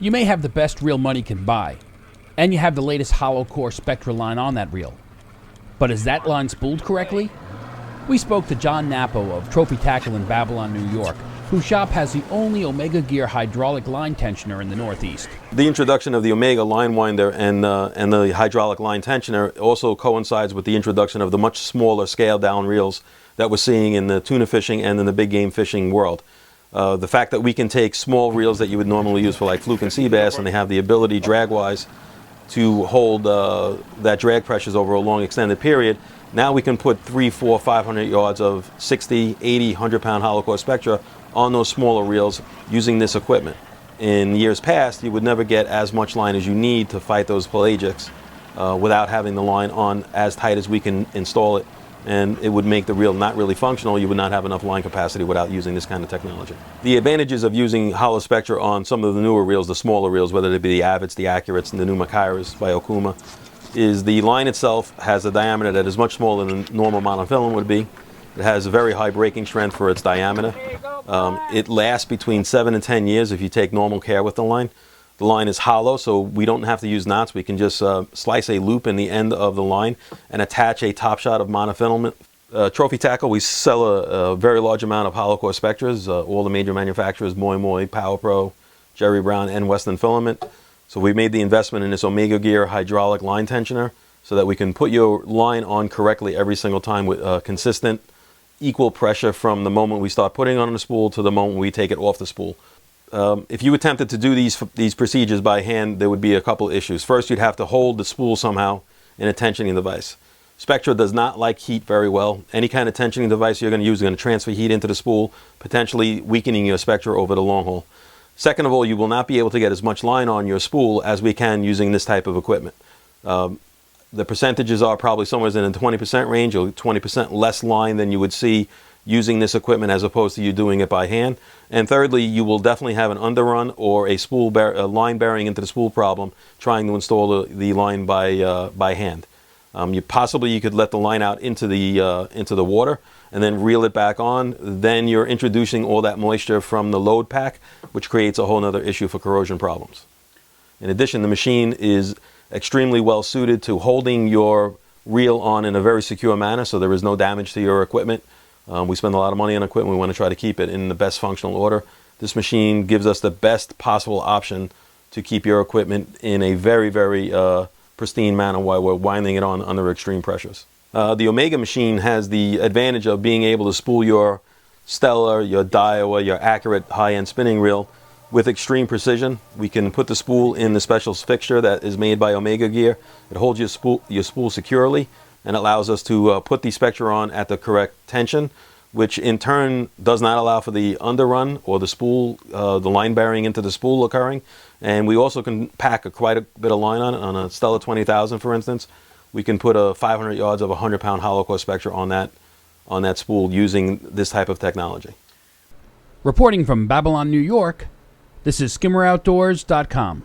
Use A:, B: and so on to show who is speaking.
A: You may have the best reel money can buy, and you have the latest hollow core Spectra line on that reel. But is that line spooled correctly? We spoke to John Napo of Trophy Tackle in Babylon, New York, whose shop has the only Omega Gear hydraulic line tensioner in the Northeast.
B: The introduction of the Omega line winder and the hydraulic line tensioner also coincides with the introduction of the much smaller scale down reels that we're seeing in the tuna fishing and in the big game fishing world. The fact that we can take small reels that you would normally use for like fluke and sea bass, and they have the ability drag-wise to hold that drag pressures over a long extended period. Now we can put 300, 400, 500 yards of 60, 80, 100-pound hollow core Spectra on those smaller reels using this equipment. In years past, you would never get as much line as you need to fight those pelagics without having the line on as tight as we can install it, and it would make the reel not really functional. You would not have enough line capacity without using this kind of technology. The advantages of using hollow Spectra on some of the newer reels, the smaller reels, whether they be the Avids, the Accurates, and the new Makairas by Okuma, is the line itself has a diameter that is much smaller than normal monofilament would be. It has a very high breaking strength for its diameter. It lasts between 7 and 10 years if you take normal care with the line. The line is hollow, so we don't have to use knots. We can just slice a loop in the end of the line and attach a top shot of monofilament. Trophy Tackle, we sell a very large amount of hollow core Spectras. All the major manufacturers, Moi Moi, Power Pro, Jerry Brown, and Western Filament. So we made the investment in this Omega Gear hydraulic line tensioner so that we can put your line on correctly every single time with consistent, equal pressure from the moment we start putting it on the spool to the moment we take it off the spool. If you attempted to do these procedures by hand, there would be a couple issues. First, you'd have to hold the spool somehow in a tensioning device. Spectra does not like heat very well. Any kind of tensioning device you're going to use is going to transfer heat into the spool, potentially weakening your Spectra over the long haul. Second of all, you will not be able to get as much line on your spool as we can using this type of equipment. The percentages are probably somewhere in the 20% range, or 20% less line than you would see using this equipment as opposed to you doing it by hand. And thirdly, you will definitely have an underrun or a line bearing into the spool problem trying to install the line by hand. You could let the line out into the water and then reel it back on. Then you're introducing all that moisture from the load pack, which creates a whole other issue for corrosion problems. In addition, the machine is extremely well suited to holding your reel on in a very secure manner, so there is no damage to your equipment. We spend a lot of money on equipment. We want to try to keep it in the best functional order. This machine gives us the best possible option to keep your equipment in a very, very pristine manner while we're winding it on under extreme pressures. The Omega machine has the advantage of being able to spool your Stellar, your Daiwa, your Accurate high-end spinning reel with extreme precision. We can put the spool in the special fixture that is made by Omega Gear. It holds your spool securely and allows us to put the Spectra on at the correct tension, which in turn does not allow for the underrun or the spool, the line bearing into the spool occurring. And we also can pack quite a bit of line on it. On a Stellar 20,000, for instance, we can put 500 yards of 100-pound hollow core Spectra on that spool using this type of technology.
A: Reporting from Babylon, New York, this is SkimmerOutdoors.com.